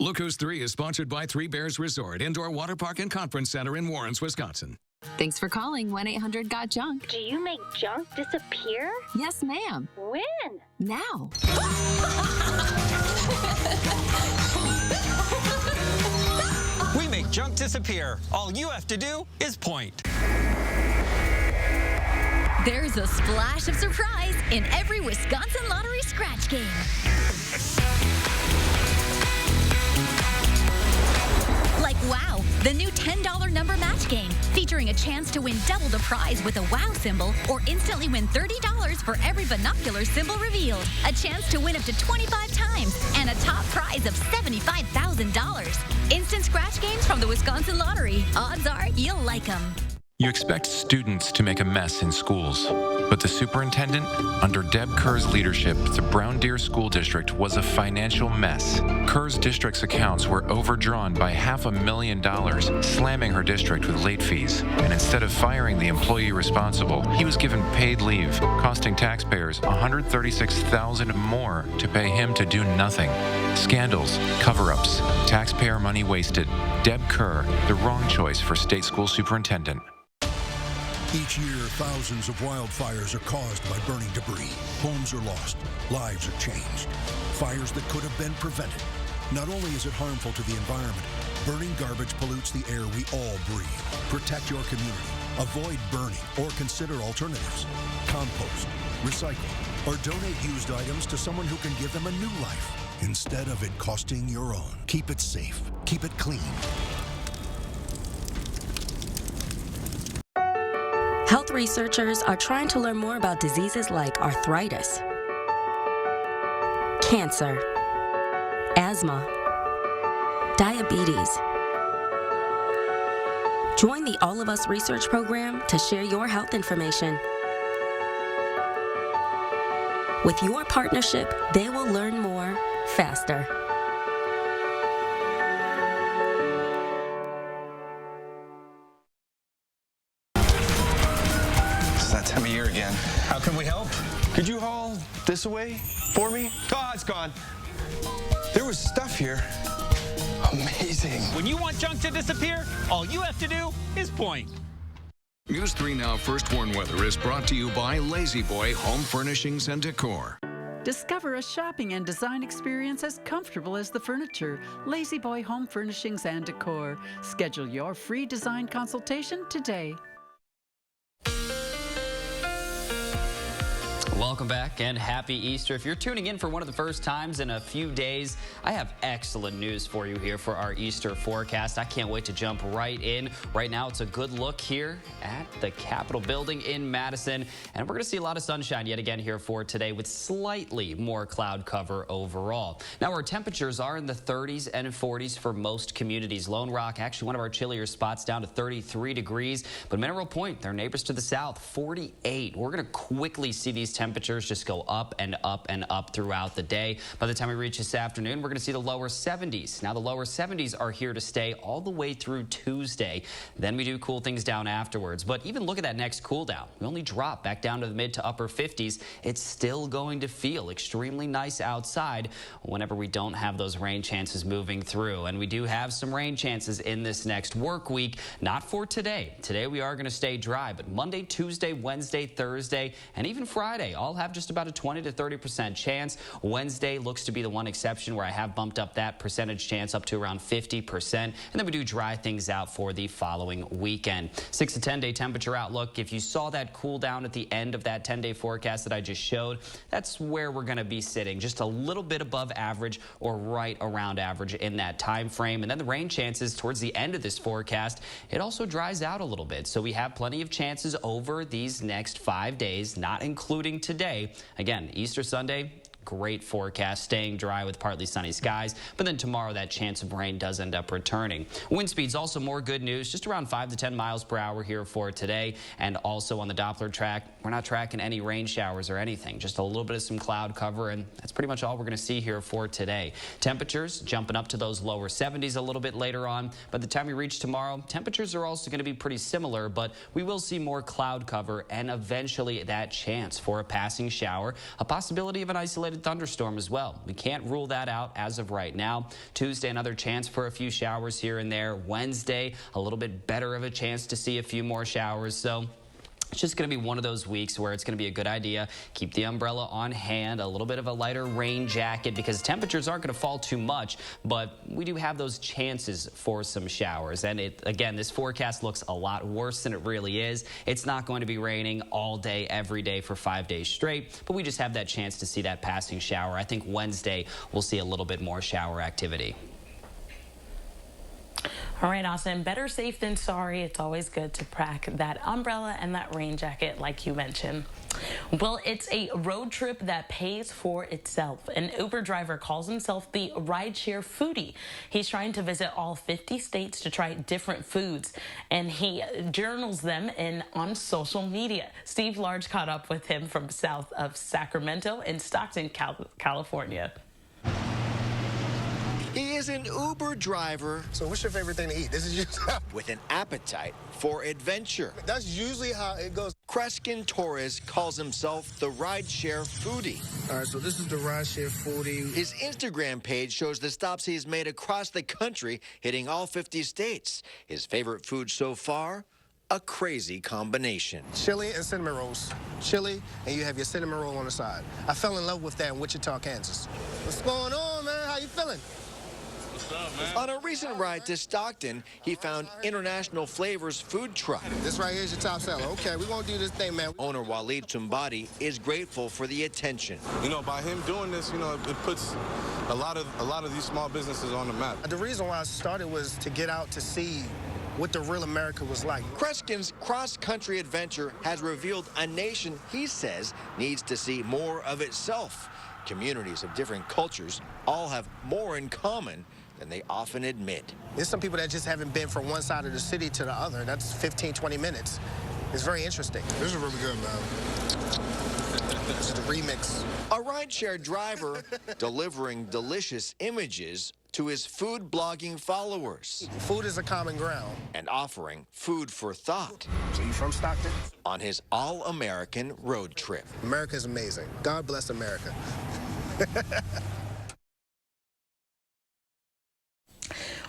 Look Who's 3 is sponsored by Three Bears Resort, Indoor Water Park and Conference Center in Warrens, Wisconsin. Thanks for calling 1-800-GOT-JUNK. Do you make junk disappear? Yes, ma'am. When? Now. We make junk disappear. All you have to do is point. There's a splash of surprise in every Wisconsin Lottery scratch game. Like WOW, the new $10 number match game, featuring a chance to win double the prize with a WOW symbol or instantly win $30 for every binocular symbol revealed. A chance to win up to 25 times and a top prize of $75,000. Instant scratch games from the Wisconsin Lottery. Odds are you'll like them. You expect students to make a mess in schools, but the superintendent, under Deb Kerr's leadership, the Brown Deer School District was a financial mess. Kerr's district's accounts were overdrawn by $500,000, slamming her district with late fees. And instead of firing the employee responsible, he was given paid leave, costing taxpayers $136,000 more to pay him to do nothing. Scandals, cover-ups, taxpayer money wasted. Deb Kerr, the wrong choice for state school superintendent. Each year, thousands of wildfires are caused by burning debris. Homes are lost. Lives are changed. Fires that could have been prevented. Not only is it harmful to the environment, burning garbage pollutes the air we all breathe. Protect your community. Avoid burning or consider alternatives. Compost, recycle, or donate used items to someone who can give them a new life instead of it costing your own. Keep it safe. Keep it clean. Health researchers are trying to learn more about diseases like arthritis, cancer, asthma, diabetes. Join the All of Us research program to share your health information. With your partnership, they will learn more faster. That time of year again. How can we help? Could you haul this away for me? Oh, it's gone. There was stuff here. Amazing. When you want junk to disappear, all you have to do is point. News 3 Now First Warn Weather is brought to you by Lazy Boy Home Furnishings and Decor. Discover a shopping and design experience as comfortable as the furniture. Lazy Boy Home Furnishings and Decor. Schedule your free design consultation today. Welcome back and happy Easter. If you're tuning in for one of the first times in a few days, I have excellent news for you here for our Easter forecast. I can't wait to jump right in. Right now, it's a good look here at the Capitol building in Madison. And we're going to see a lot of sunshine yet again here for today with slightly more cloud cover overall. Now, our temperatures are in the 30s and 40s for most communities. Lone Rock, actually one of our chillier spots, down to 33 degrees. But Mineral Point, their neighbors to the south, 48. We're going to quickly see these temperatures just go up and up and up throughout the day. By the time we reach this afternoon, we're going to see the lower 70s. Now, the lower 70s are here to stay all the way through Tuesday. Then we do cool things down afterwards. But even look at that next cool down. We only drop back down to the mid to upper 50s. It's still going to feel extremely nice outside whenever we don't have those rain chances moving through. And we do have some rain chances in this next work week. Not for today. Today we are going to stay dry, but Monday, Tuesday, Wednesday, Thursday, and even Friday all have just about a 20 to 30% chance. Wednesday looks to be the one exception where I have bumped up that percentage chance up to around 50%. And then we do dry things out for the following weekend. 6 to 10 day temperature outlook. If you saw that cool down at the end of that 10-day forecast that I just showed, that's where we're going to be sitting, just a little bit above average or right around average in that time frame. And then the rain chances towards the end of this forecast, it also dries out a little bit. So we have plenty of chances over these next 5 days, not including today. Again, Easter Sunday, great forecast, staying dry with partly sunny skies. But then tomorrow, that chance of rain does end up returning. Wind speeds, also more good news, just around 5 to 10 miles per hour here for today. And also on the Doppler track, we're not tracking any rain showers or anything, just a little bit of some cloud cover. And that's pretty much all we're going to see here for today. Temperatures jumping up to those lower 70s a little bit later on. By the time we reach tomorrow, temperatures are also going to be pretty similar, but we will see more cloud cover and eventually that chance for a passing shower, a possibility of an isolated thunderstorm as well. We can't rule that out as of right now. Tuesday, another chance for a few showers here and there. Wednesday, a little bit better of a chance to see a few more showers. So it's just going to be one of those weeks where it's going to be a good idea. Keep the umbrella on hand, a little bit of a lighter rain jacket, because temperatures aren't going to fall too much, but we do have those chances for some showers. And again, this forecast looks a lot worse than it really is. It's not going to be raining all day, every day for 5 days straight, but we just have that chance to see that passing shower. I think Wednesday we'll see a little bit more shower activity. All right, Austin, better safe than sorry. It's always good to pack that umbrella and that rain jacket like you mentioned. Well, it's a road trip that pays for itself. An Uber driver calls himself the Rideshare Foodie. He's trying to visit all 50 states to try different foods, and he journals them on social media. Steve Large caught up with him from south of Sacramento in Stockton, California. He is an Uber driver. So what's your favorite thing to eat? This is just with an appetite for adventure. That's usually how it goes. Kreskin Torres calls himself the Rideshare Foodie. All right, so this is the Rideshare Foodie. His Instagram page shows the stops he's made across the country, hitting all 50 states. His favorite food so far? A crazy combination. Chili and cinnamon rolls. Chili, and you have your cinnamon roll on the side. I fell in love with that in Wichita, Kansas. What's going on, man? How you feeling? On a recent ride to Stockton, he found International Flavors food truck. This right here is your top seller. Okay, we're gonna do this thing, man. Owner Waleed Tumbadi is grateful for the attention. You know, by him doing this, you know, it puts a lot of these small businesses on the map. The reason why I started was to get out to see what the real America was like. Kreskin's cross-country adventure has revealed a nation he says needs to see more of itself. Communities of different cultures all have more in common than they often admit. There's some people that just haven't been from one side of the city to the other. That's 15, 20 minutes. It's very interesting. This is really good, man. This is the remix. A rideshare driver delivering delicious images to his food blogging followers. Food is a common ground. And offering food for thought. So you from Stockton? On his all-American road trip. America's amazing. God bless America.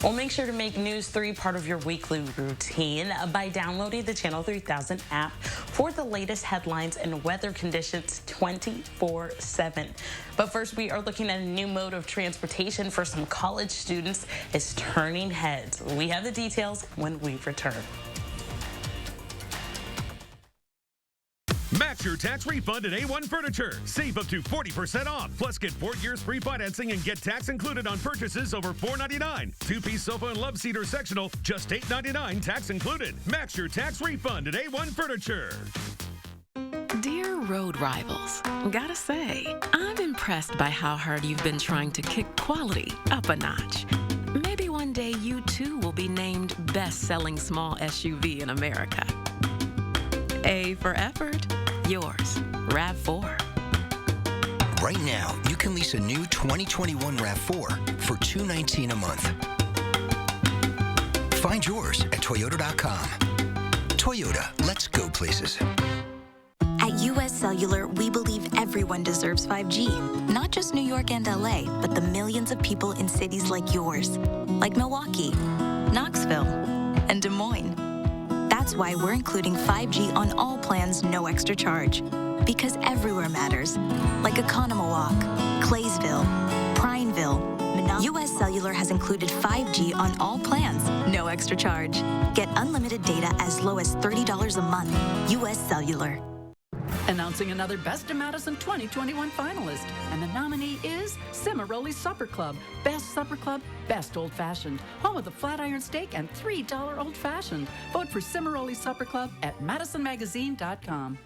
Well, make sure to make News 3 part of your weekly routine by downloading the Channel 3000 app for the latest headlines and weather conditions 24/7. But first, we are looking at a new mode of transportation for some college students is turning heads. We have the details when we return. Match your tax refund at A1 Furniture. Save up to 40% off. Plus, get 4 years free financing and get tax included on purchases over $499. Two-piece sofa and love seater sectional, just $899, tax included. Match your tax refund at A1 Furniture. Dear road rivals, gotta say, I'm impressed by how hard you've been trying to kick quality up a notch. Maybe one day you too will be named best-selling small SUV in America. A for effort. Yours, RAV4. Right now, you can lease a new 2021 RAV4 for $219 a month. Find yours at Toyota.com. Toyota, let's go places. At U.S. Cellular, we believe everyone deserves 5G. Not just New York and LA, but the millions of people in cities like yours, like Milwaukee, Knoxville, and Des Moines. That's why we're including 5G on all plans, no extra charge. Because everywhere matters, like Economowalk, Claysville, Prineville. U.S. Cellular has included 5G on all plans, no extra charge. Get unlimited data as low as $30 a month. U.S. Cellular. Announcing another Best of Madison 2021 finalist, and the nominee is Cimarroni Supper Club. Best Supper Club, Best Old Fashioned. Home of the Flat Iron Steak and $3 Old Fashioned. Vote for Cimarroni Supper Club at MadisonMagazine.com.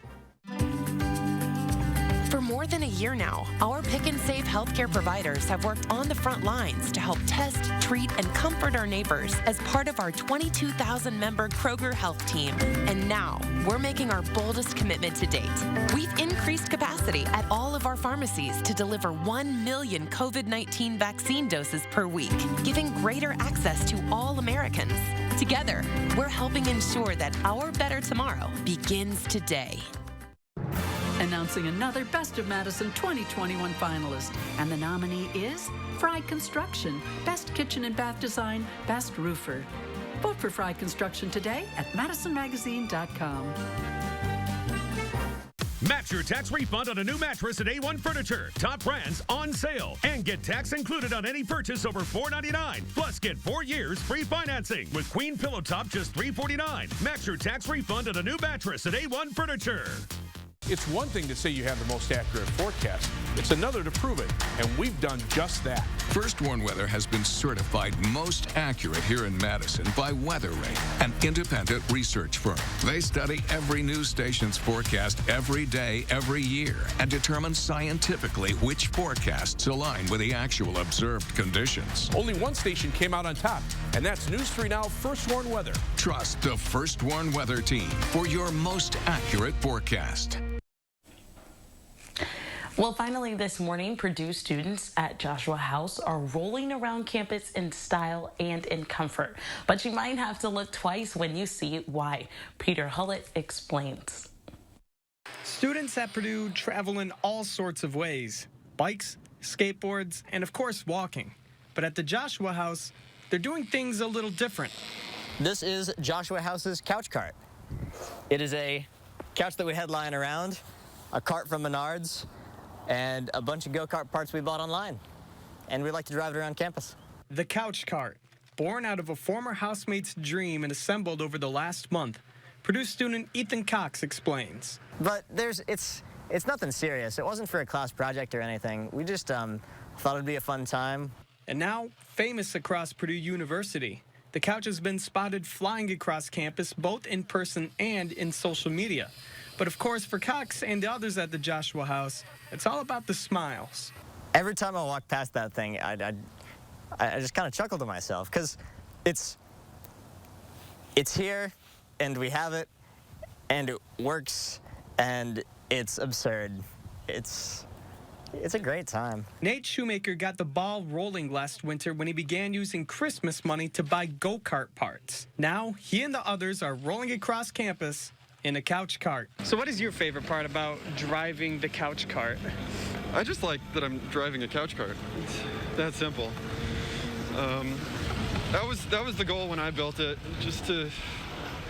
For more than a year now, our Pick and Save healthcare providers have worked on the front lines to help test, treat, and comfort our neighbors as part of our 22,000-member Kroger Health Team. And now, we're making our boldest commitment to date. We've increased capacity at all of our pharmacies to deliver 1 million COVID-19 vaccine doses per week, giving greater access to all Americans. Together, we're helping ensure that our better tomorrow begins today. Announcing another Best of Madison 2021 finalist, and the nominee is Fry Construction, Best Kitchen and Bath Design, Best Roofer. Vote for Fry Construction today at MadisonMagazine.com. Match your tax refund on a new mattress at A1 Furniture. Top brands on sale. And get tax included on any purchase over $499. Plus, get 4 years free financing with Queen Pillow Top just $349. Match your tax refund on a new mattress at A1 Furniture. It's one thing to say you have the most accurate forecast. It's another to prove it, and we've done just that. First Warn Weather has been certified most accurate here in Madison by WeatherRate, an independent research firm. They study every news station's forecast every day, every year, and determine scientifically which forecasts align with the actual observed conditions. Only one station came out on top, and that's News 3 Now First Warn Weather. Trust the First Warn Weather team for your most accurate forecast. Well, finally this morning, Purdue students at Joshua House are rolling around campus in style and in comfort. But you might have to look twice when you see why. Peter Hullett explains. Students at Purdue travel in all sorts of ways. Bikes, skateboards, and of course walking. But at the Joshua House, they're doing things a little different. This is Joshua House's couch cart. It is a couch that we had lying around, a cart from Menards, and a bunch of go-kart parts we bought online. And we like to drive it around campus. The couch cart, born out of a former housemate's dream and assembled over the last month. Purdue student Ethan Cox explains. But it's nothing serious. It wasn't for a class project or anything. We just thought it'd be a fun time. And now, famous across Purdue University. The couch has been spotted flying across campus, both in person and in social media. But of course, for Cox and the others at the Joshua House, it's all about the smiles. Every time I walk past that thing, I just kind of chuckle to myself, because it's here, and we have it, and it works, and it's absurd. It's a great time. Nate Shoemaker got the ball rolling last winter when he began using Christmas money to buy go-kart parts. Now, he and the others are rolling across campus in a couch cart. So what is your favorite part about driving the couch cart? I just like that I'm driving a couch cart. It's that simple. That was the goal when I built it, just to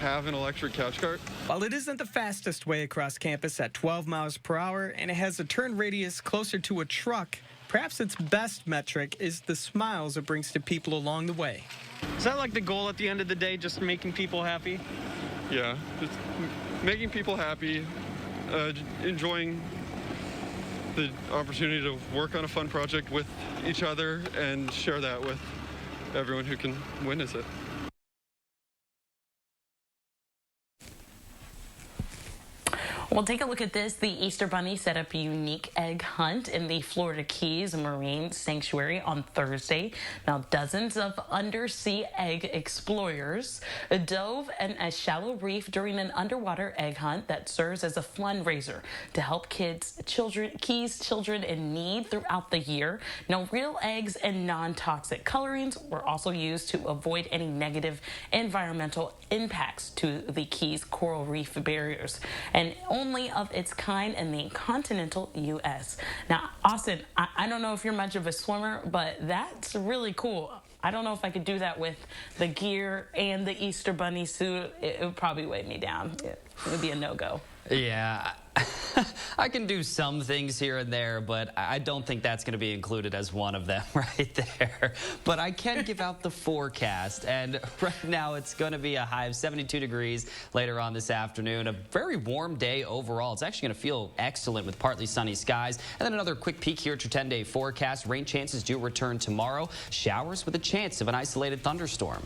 have an electric couch cart. While it isn't the fastest way across campus at 12 miles per hour and it has a turn radius closer to a truck, perhaps its best metric is the smiles it brings to people along the way. Is that like the goal at the end of the day, just making people happy? Yeah, just making people happy, enjoying the opportunity to work on a fun project with each other and share that with everyone who can witness it. Well, take a look at this. The Easter Bunny set up a unique egg hunt in the Florida Keys Marine Sanctuary on Thursday. Now, dozens of undersea egg explorers dove in a shallow reef during an underwater egg hunt that serves as a fundraiser to help Keys children in need throughout the year. Now, real eggs and non-toxic colorings were also used to avoid any negative environmental impacts to the Keys coral reef barriers, and only of its kind in the continental U.S. Now, Austin, I don't know if you're much of a swimmer, but that's really cool. I don't know if I could do that with the gear and the Easter Bunny suit. It would probably weigh me down. It would be a no-go. Yeah, I can do some things here and there, but I don't think that's going to be included as one of them right there. But I can give out the forecast, and right now it's going to be a high of 72 degrees later on this afternoon. A very warm day overall. It's actually going to feel excellent with partly sunny skies. And then another quick peek here at your 10-day forecast. Rain chances do return tomorrow. Showers with a chance of an isolated thunderstorm.